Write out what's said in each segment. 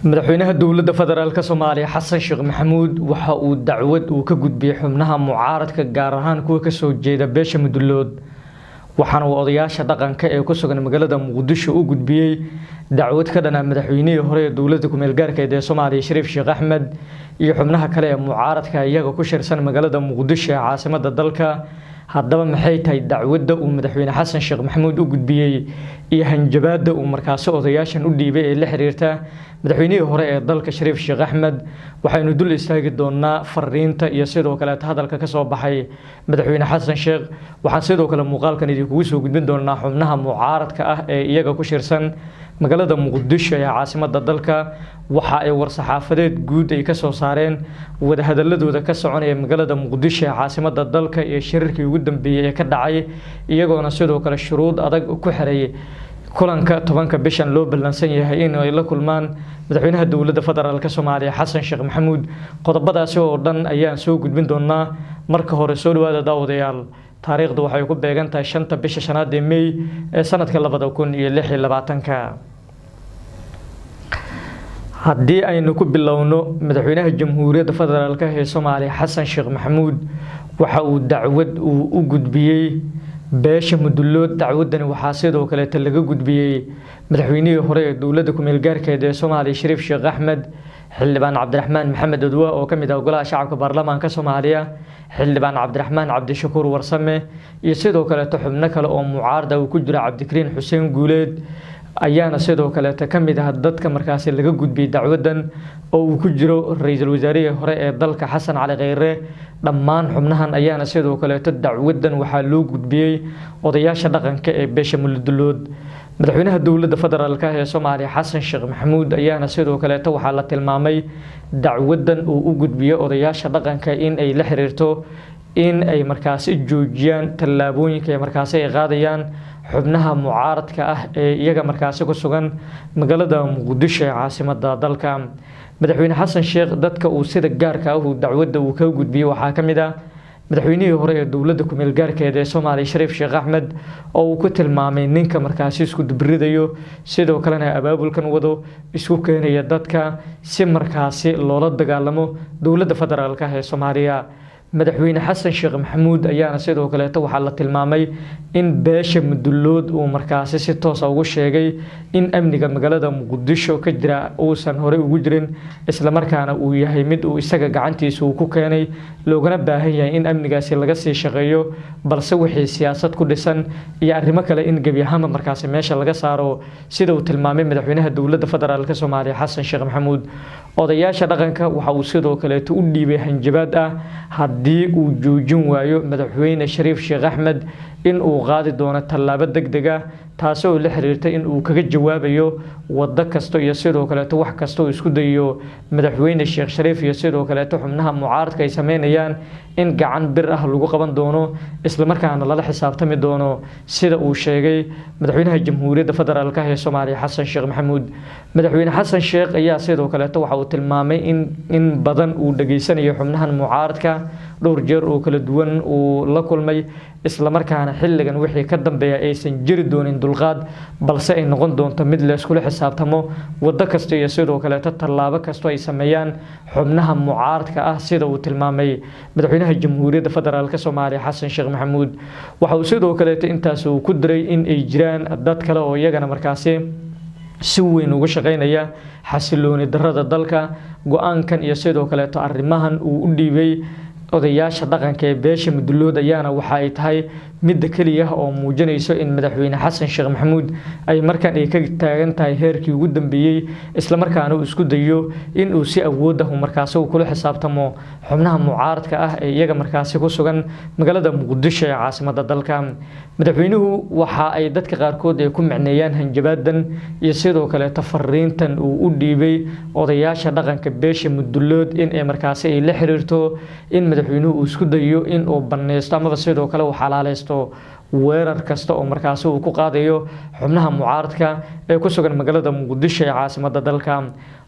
madaxweynaha dowladda federaalka Soomaaliya Xasan Sheekh Maxamuud waxa uu dacwad uu ka gudbiyay xubnaha mucaaradka gaar ahaan kuwa ka soo jeeda beesha Mudullood waxaana uu odayaasha dhaqanka ee ku sugan magaalada Muqdisho u gudbiyay dacwad ka dhan ah madaxweynihii hore ee dowladda ku meel gaarka ah ee Soomaaliya Shariif Sheekh Axmed iyo xubnaha kale ee mucaaradka iyaga ku shirsan magaalada Muqdisho ee caasimadda dalka haddaba maxay tahay dacwadda uu madaxweyne Xasan Sheekh Maxamuud u gudbiyay iyo hanjabaadda uu markaas odayaashan u dhiibay ee la xiriirta madaxweynihii hore ee dalka Shariif Sheekh Axmed waxaynu dul istaagi doonaa fariinta iyo sidoo kale hadalka ka soo baxay madaxweyne Xasan Sheekh waxaan sidoo kale muuqaalkan idinku soo gudbin doonaa xubnaha mucaaradka ah ee iyaga ku shirsan magaalada Muqdisho ee caasimadda dalka waxa ay war-saxaafadeed guud ay ka soo saareen wada hadaladooda ka soconaya magaalada Muqdisho ee caasimadda dalka ee shirarkii ugu dambeeyay ee ka dhacay iyagoona sidoo kale shuruud adag ku xiray kulanka 10 bishan loo ballansan yahay in ay la kulmaan madaxweynaha dowladda federaalka Soomaaliya Xasan Sheekh Maxamuud qodobadaasi oo dhan ayaan soo gudbin doonaa marka hore soo dhawaada daawadayaal taariikhdu waxay ku beegan tahay 5 bisha shanaad ee May ee sanadka 2026 haddii aynu ku bilowno madaxweynaha jamhuuriyadda federaalka ee Soomaaliya Xasan Sheekh Maxamuud waxa uu dacwad u gudbiyay beesha Mudullood dacwadani waxaa sidoo kale laga gudbiyay madaxweynihii hore ee dowladda ku meel gaarka ah ee Soomaaliya Shariif Sheekh Axmed xildhibaan Cabdiraxmaan Maxamed Odwa oo ka mid ah golaha shacabka baarlamaanka Soomaaliya xildhibaan Cabdiraxmaan Cabdishakuur Warsame iyo sidoo kale xubno kale oo mucaarad ah ku jira Cabdikariin Xuseen Guuleed ayaana sidoo kale ka mid ah dadka markaas laga gudbiyay dacwadan oo uu ku jiro ra'iisul wasaarihii hore ee dalka Xasan Cali Kheyre dhammaan xubnahan ayaana sidoo kale dacwadan waxaa loo gudbiyay odayaasha dhaqanka ee beesha Mudullood madaxweynaha dowladda federaalka ee Soomaaliya Xasan Sheekh Maxamuud ayaana sidoo kale waxaa la tilmaamay dacwadan uu u gudbiyay odayaasha dhaqanka in ay la xiriirto in ay markaas joojiyaan tallaabooyinka ay markaas ay qaadayaan xubnaha mucaaradka ah ee iyaga markaas ku sugan magaalada Muqdisho ee caasimadda dalka madaxweyne Xasan Sheekh dadka uu sida gaarka ah uu dacwadda uu ka gudbiyay waxaa kamid ah madaxweynihii hore ee dowladda ku meel gaarka ah ee Soomaaliya Shariif Sheekh Axmed oo uu ku tilmaamay ninka markaas isku dubridayo sidoo kalena abaabulkan wado isku keenaya dadka si markaas loola dagaalamo dowladda federaalka ee Soomaaliya madaxweyne Xasan Sheekh Maxamuud ayaana sidoo kale waxaa la tilmaamay in beesha Mudullood uu markaas si toos ah ugu sheegay in amniga magaalada Muqdisho ka jira uusan hore ugu jirin isla markaana uu yahay mid uu isaga gacantiisa uu ku keenay loogana baahan yahay in amnigaasi laga sii shaqeeyo balse wixii siyaasad ku dhisan iyo arrimo kale in gabi ahaan markaas meesha laga saaro sida uu tilmaamay madaxweynaha dowladda federaalka Soomaaliya Xasan Sheekh Maxamuud odayaasha dhaqanka waxa uu sidoo kale u dhiibay hanjabaad ah haddii uu joojin waayo madaxweyne Shariif Sheekh Axmed in uu qaadi doono tallaabo degdeg ah taasoo la xiriirta in uu kaga jawaabayo wada kasto iyo sidoo kale wax kasto isku dayo madaxweyne Sheekh Shariif iyo sidoo kale xubnaha mucaaradka ay sameynayaan in gacan bir ah lagu qaban doono isla markaana lala xisaabtami doono sida uu sheegay madaxweynaha jamhuuriyadda federaalka ee Soomaaliya Xasan Sheekh Maxamuud madaxweyne Xasan Sheekh ayaa sidoo kale waxa uu tilmaamay in badan uu dhageysanayo xubnahan mucaaradka dhowr jeer oo kala duwan uu la kulmay isla markaana xilligan wixii ka dambeeya aysan jiri doonin dulqaad balse ay noqon doonto mid la isku xisaabtamo wada kasta iyo sidoo kale tallaabo kasto ay sameeyaan xubnaha mucaaradka ah sida uu tilmaamay madaxweynaha jamhuuriyadda federaalka Soomaaliya Xasan Sheekh Maxamuud waxa uu sidoo kale intaas uu ku diray in ay jiraan dad kale oo iyagana markaas si weyn uga shaqeynaya xasilooni darrada dalka go'aankan iyo sidoo kale arrimahan uu u dhiibay odayaasha dhaqanka ee beesha Mudullood ayaana waxa ay tahay mid kaliya oo muujinayso in madaxweyne Xasan Sheekh Maxamuud ay markan ay ka taagan tahay heerkii ugu dambeeyay isla markaana uu isku dayo in uu si awood ah markaas uu kula xisaabtamo xubnaha mucaaradka ah ee iyaga markaas ku sugan magaalada Muqdisho ee caasimadda dalka madaxweynuhu waxa ay dadka qaarkood ay ku macneeyaan hanjabaadan iyo sidoo kale fariintan uu u dhiibay odayaasha dhaqanka beesha Mudullood in ay markaas ay la xiriirto in madaxweynuhu uu isku dayo in uu baneysto ama sidoo kale uu xalaaleysto weerar kasta oo markaasi uu ku qaadayo xubnaha mucaaradka ee ku sugan magaalada Muqdisho ee caasimadda dalka.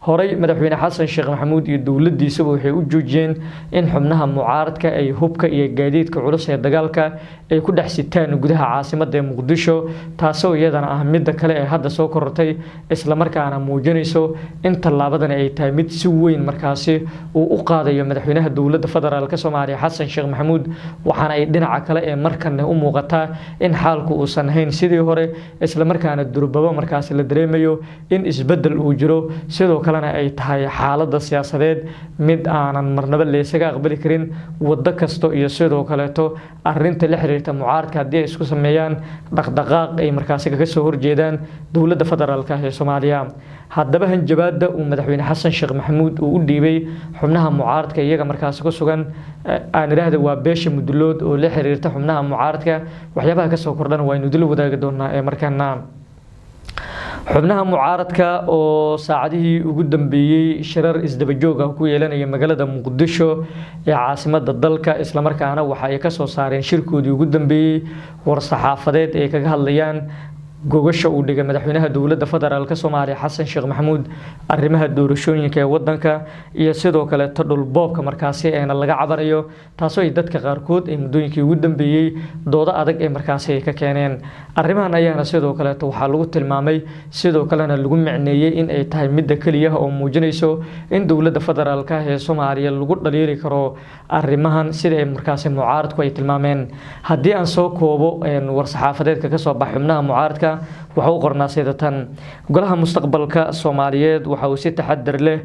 Horey madaxweyne Xasan Sheekh Maxamuud iyo dowladdiisa waxay u joojiyeen in xubnaha mucaaradka ay hubka iyo gaadiidka culus ee dagaalka ay ku dhex sitaan gudaha caasimadda Muqdisho, taasoo iyadana ah mid kale ee hadda soo korortay isla markaana muujinayso in tallaabadan ay tahay mid si weyn markaasi uu u qaadayo madaxweynaha dowladda federaalka Soomaaliya Xasan Sheekh Maxamuud, waxaana ay dhinaca kale ee markan u muuqataa in xaalku uusan ahayn sidii hore isla markaana durbaba markaasi la dareemayo in isbedel uu jiro, sidoo kalena ay tahay xaaladda siyaasadeed mid aanan marnaba la isaga aqbali karin waddo kasto iyo sidoo kaleeto arrinta la xiriirta mucaaradka haddii ay isku sameeyaan dhaqdhaqaaq ay markaasi kaga soo horjeedaan dowladda federaalka ee Soomaaliya. haddaba hanjabaadda uu madaxweyne Xasan Sheekh Maxamuud uu u dhiibay xubnaha mucaaradka iyaga markaasi ku sugan aan iraahdo waa beesha Mudulood oo la xiriirta xubnaha mucaaradka, waxyaabaha ka soo kordhan waa inuu dil wadaagi doonaa ee markaana xubnaha mucaaradka oo saacadihii ugu dambeeyay shirar isdaba joog ah ku yeelanaya magaalada Muqdisho ee caasimadda dalka, isla markaana waxa ay ka soo saareen shirkoodii ugu dambeeyay war saxaafadeed ay kaga hadlayaan gogasha uu dhigay madaxweynaha dowladda federaalka Soomaaliya Xasan Sheekh Maxamuud arrimaha doorashooyinka ee wadanka iyo sidoo kale dhul boobka markaasi ee laga cabarayo, taasoo ay dadka qaarkood ay muddooyinkii ugu dambeeyay doodo adag ee markaasi ay ka keeneen. arrimahan ayaana sidoo kale waxaa lagu tilmaamay sidoo kalena lagu micneeyay in ay tahay mid kaliya oo muujinayso in dowladda federaalka ee Soomaaliya lagu dhaliili karo arrimahan sida ay markaasi mucaaradku ay tilmaameen. haddii aan soo koobo war saxaafadeedka ka soo baxay xubnaha mucaaradka waxa uu qornaa sidatan: golaha mustaqbalka Soomaaliyeed waxa uu si taxadar leh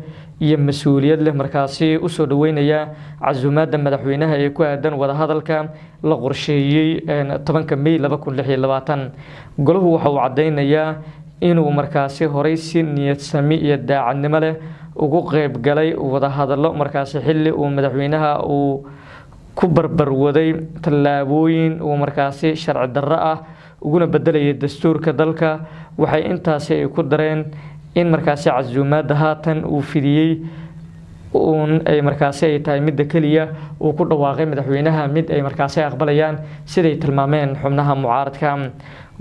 iyo mas'uuliyad leh markaasi u soo dhaweynaya casuumaadda madaxweynaha ee ku aadan wada hadalka la qorsheeyay 10 May 2026. golahu waxa uu cadeynayaa inuu markaasi horey si niyad sami iyo daacadnimo leh ugu qayb galay wada hadallo markaasi xilli uu madaxweynaha uu ku barbar waday tallaabooyin uu markaasi sharci darro ah uguna bedelayay dastuurka dalka. waxay intaasi ay ku dareen in markaasi casuumaadda haatan uu fidiyay ay markaasi ay tahay mid kaliya uu ku dhawaaqay madaxweynaha mid ay markaasi aqbalayaan siday tilmaameen xubnaha mucaaradka.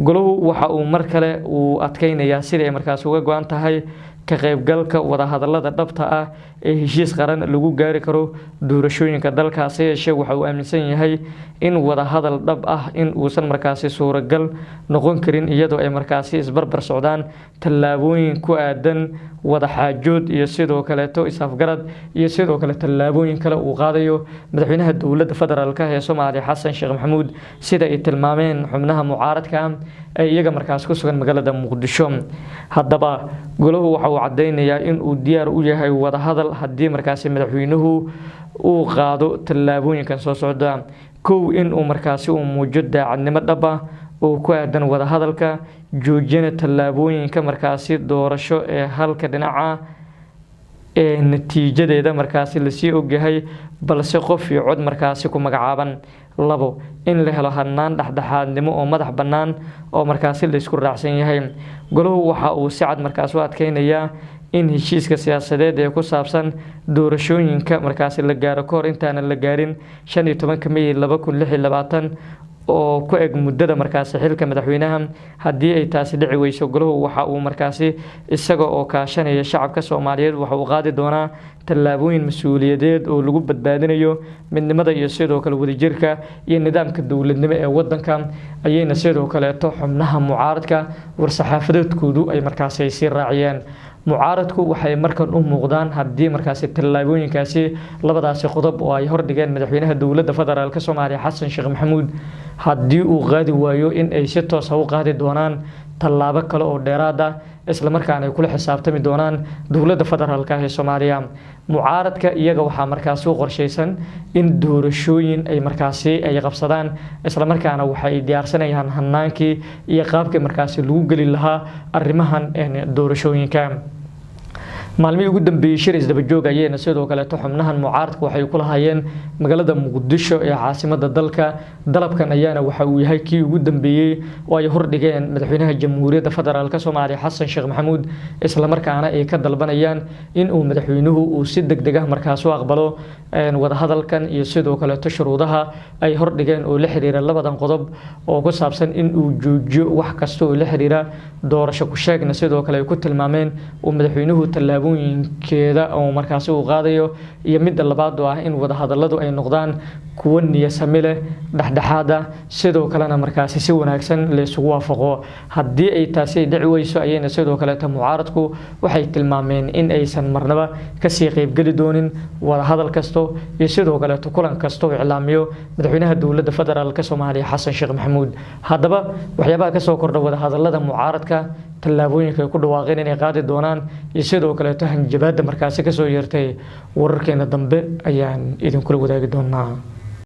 golahu waxa uu mar kale uu adkeynayaa sida ay markaasi uga go'an tahay ka qaybgalka wada hadallada dhabta ah ee heshiis qaran lagu gaari karo doorashooyinka dalkaasi. yeeshee waxa uu aaminsan yahay in wada hadal dhab ah in uusan markaasi suuragal noqon karin iyadoo ay markaasi isbarbar socdaan tallaabooyin ku aadan wada xaajood iyo sidoo kaleeto is-afgarad iyo sidoo kale tallaabooyin kale uu qaadayo madaxweynaha dowladda federaalka ee Soomaaliya Xasan Sheekh Maxamuud sida ay tilmaameen xubnaha mucaaradka ee iyaga markaas ku sugan magaalada Muqdisho. haddaba golahu waxa uu cadeynayaa in uu diyaar u yahay wada hadal haddii markaasi madaxweynuhu uu qaado tallaabooyinkan soo socda. kow in uu markaasi uu muujiyo daacadnimo dhab ah oo ku aadan wada hadalka, joojina tallaabooyinka markaasi doorasho ee halka dhinaca ee natiijadeeda markaasi la sii ogyahay balse qof iyo cod markaasi ku magacaaban. 2 in la helo hannaan dhexdhexaadnimo oo madax bannaan oo markaasi la isku raacsan yahay. golahu waxa uu si cad markaasi u adkeynayaa in heshiiska siyaasadeed ee ku saabsan doorashooyinka markaasi la gaaro kahor intaan la gaarin 15 May 2026 oo ku eg muddada markaasi xilka madaxweynaha. haddii ay taasi dhici weyso golahu waxa uu markaasi isaga oo kaashanaya shacabka Soomaaliyeed waxa uu qaadi doonaa tallaabooyin mas'uuliyadeed oo lagu badbaadinayo midnimada iyo sidoo kale wadajirka iyo nidaamka dowladnimo ee wadanka. ayayna sidoo kaleeto xubnaha mucaaradka war saxaafadeedkoodu ay markaasi ay sii raaciyeen. mucaaradku waxay markan u muuqdaan haddii markaasi tallaabooyinkaasi labadaasi qodob oo ay hordhigeen madaxweynaha dowladda federaalka Soomaaliya Xasan Sheekh Maxamuud haddii uu qaadi waayo in ay si toos ah u qaadi doonaan tallaabo kale oo dheeraad ah isla markaana ay kula xisaabtami doonaan dowladda federaalka ee Soomaaliya. mucaaradka iyaga waxaa markaasi u qorsheysan in doorashooyin ay markaasi ay qabsadaan isla markaana waxay diyaarsanayaan hannaankii iyo qaabkii markaasi lagu geli lahaa arrimahan doorashooyinka. maalmihii ugu dambeeyay shir isdaba joog ayayna sidoo kale xubnahan mucaaradka waxay ku lahaayeen magaalada Muqdisho ee caasimadda dalka dalabkan ayaana waxa uu yahay kii ugu dambeeyay oo ay hordhigeen madaxweynaha Jamhuuriyadda Federaalka Soomaaliya Xasan Sheekh Maxamuud isla markaana ay ka dalbanayaan in uu madaxweynuhu uu si degdeg ah markaas u aqbalo wada hadalkan iyo sidoo kale shuruudaha ay hordhigeen oo la xiriira labadan qodob oo ku saabsan in uu joojiyo wax kasta oo la xiriira doorasho ku sheegna sidoo kale ay ku tilmaameen uu madaxweynuhu tallaabooyinkeeda oo markaas uu qaadayo iyo mid labaad oo ah in wada hadalladu ay noqdaan kuwa niyasami leh dhexdhexaad ah sidoo kalena markaas si wanaagsan la isugu waafaqo haddii ay taasi dhici weyso ayayna sidoo kale mucaaradku waxay tilmaameen in aysan marnaba ka sii qayb gali doonin wada hadal kasto iyo sidoo kale kulan kasto oo iclaamiyo madaxweynaha dowladda federaalka Soomaaliya Xasan Sheekh Maxamuud haddaba waxyaabaha ka soo kordha wada hadallada mucaaradka tallaabooyinka ay ku dhawaaqeen inay qaadi doonaan iyo sidoo kale hanjabaadda markaas ka soo yeertay wararkeena dambe ayaan idin kula wadaagi doonaa